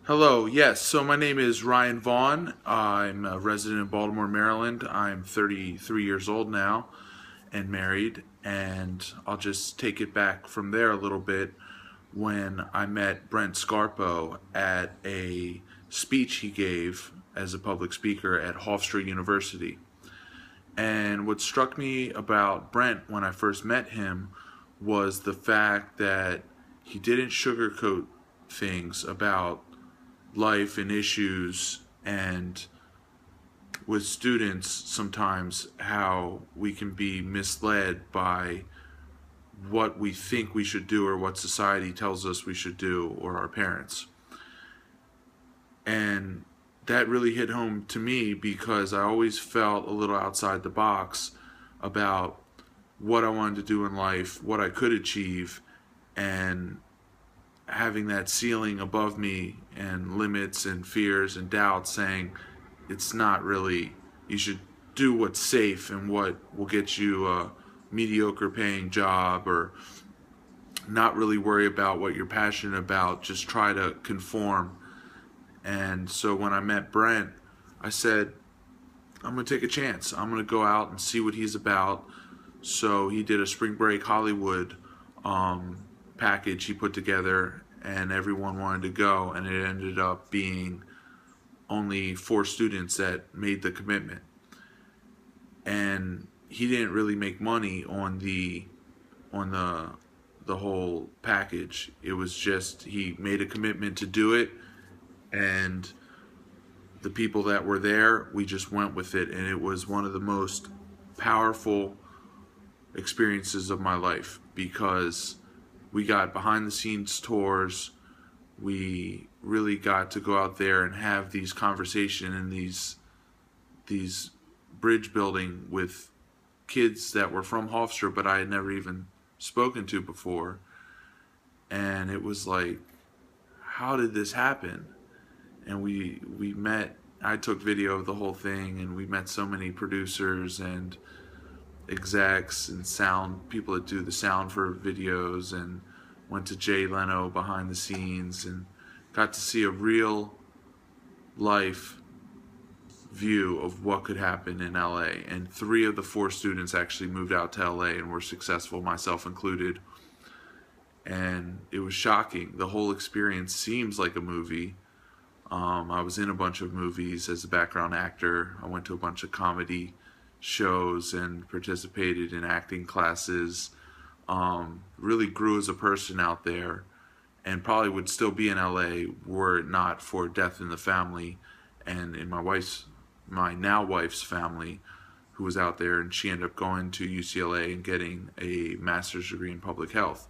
Hello, yes. So my name is Ryan Vaughn. I'm a resident in Baltimore, Maryland. I'm 33 years old now and married. And I'll just take it back from there a little bit when I met Brent Scarpo at a speech he gave as a public speaker at Hofstra University. And what struck me about Brent when I first met him was the fact that he didn't sugarcoat things about life and issues, and with students sometimes how we can be misled by what we think we should do or what society tells us we should do, or our parents. And that really hit home to me because I always felt a little outside the box about what I wanted to do in life, what I could achieve, and having that ceiling above me and limits and fears and doubts saying it's not really, you should do what's safe and what will get you a mediocre paying job, or not really worry about what you're passionate about, just try to conform. And so when I met Brent, I said, I'm going to take a chance. I'm going to go out and see what he's about. So he did a spring break Hollywood package he put together, and everyone wanted to go, and it ended up being only 4 students that made the commitment. And he didn't really make money on the whole package. It was just he made a commitment to do it, and the people that were there, we just went with it, and it was one of the most powerful experiences of my life because we got behind the scenes tours. We really got to go out there and have these conversations and these bridge building with kids that were from Hofstra but I had never even spoken to before. And it was like, how did this happen? And we met, I took video of the whole thing, and we met so many producers and execs and sound people that do the sound for videos, and went to Jay Leno behind the scenes and got to see a real life view of what could happen in LA. And 3 of the 4 students actually moved out to LA and were successful, myself included. And it was shocking. The whole experience seems like a movie. I was in a bunch of movies as a background actor. I went to a bunch of comedy shows and participated in acting classes. Really grew as a person out there, and probably would still be in LA were it not for death in the family and in my now wife's family, who was out there, and she ended up going to UCLA and getting a master's degree in public health.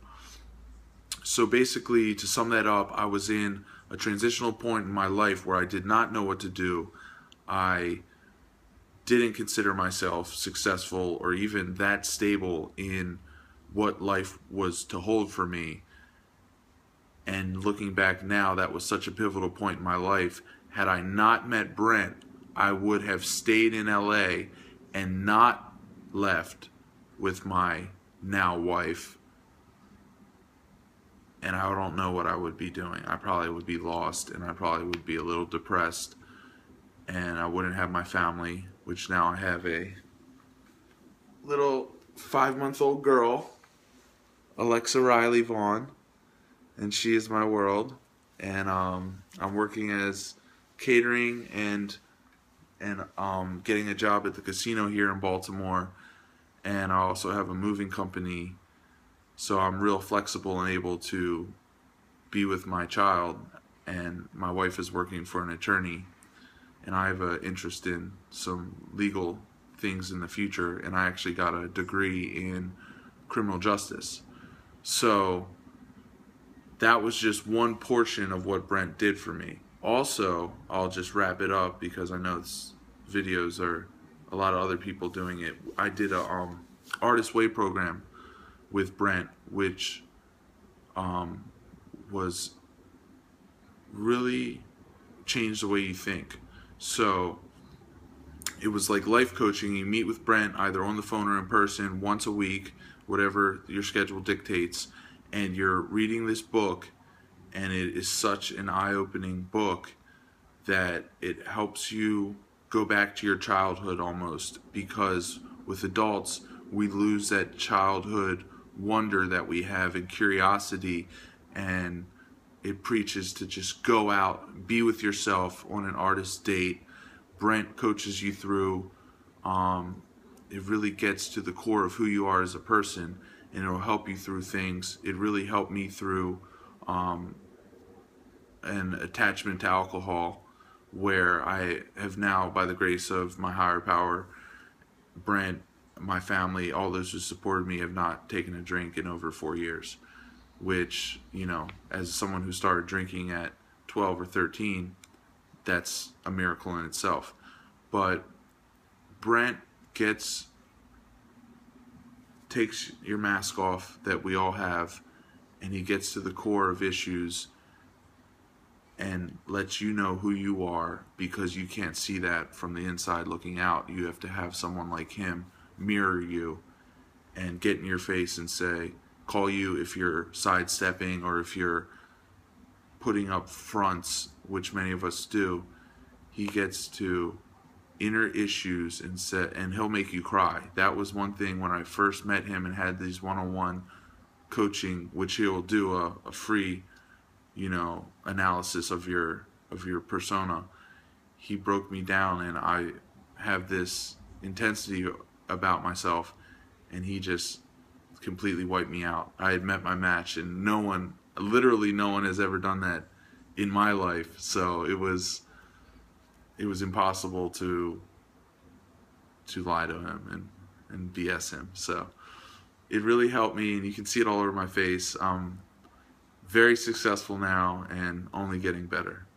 So basically, to sum that up, I was in a transitional point in my life where I did not know what to do. I didn't consider myself successful or even that stable in what life was to hold for me. And looking back now, that was such a pivotal point in my life. Had I not met Brent, I would have stayed in LA and not left with my now wife. And I don't know what I would be doing. I probably would be lost, and I probably would be a little depressed, and I wouldn't have my family, which now I have a little 5-month-old girl, Alexa Riley Vaughn, and she is my world. And I'm working as catering and getting a job at the casino here in Baltimore, and I also have a moving company, so I'm real flexible and able to be with my child. And my wife is working for an attorney, and I have an interest in some legal things in the future, and I actually got a degree in criminal justice. So that was just one portion of what Brent did for me. Also, I'll just wrap it up because I know this videos are a lot of other people doing it. I did a Artist Way program with Brent, which was really changed the way you think. So it was like life coaching. You meet with Brent either on the phone or in person once a week, whatever your schedule dictates, and you're reading this book and it is such an eye-opening book that it helps you go back to your childhood almost, because with adults we lose that childhood wonder that we have and curiosity, and it preaches to just go out, be with yourself on an artist date. Brent coaches you through, it really gets to the core of who you are as a person, and it'll help you through things. It really helped me through an attachment to alcohol, where I have now, by the grace of my higher power, Brent, my family, all those who supported me, have not taken a drink in over 4 years, which, you know, as someone who started drinking at 12 or 13, that's a miracle in itself. But Brent takes your mask off that we all have, and he gets to the core of issues and lets you know who you are, because you can't see that from the inside looking out. You have to have someone like him mirror you and get in your face and say, call you if you're sidestepping or if you're putting up fronts, which many of us do. He gets to inner issues and he'll make you cry. That was one thing when I first met him and had these one-on-one coaching, which he'll do a free, you know, analysis of your persona. He broke me down, and I have this intensity about myself, and he just completely wiped me out. I had met my match, and literally no one has ever done that in my life. So it was impossible to lie to him and BS him. So it really helped me, and you can see it all over my face. Very successful now and only getting better.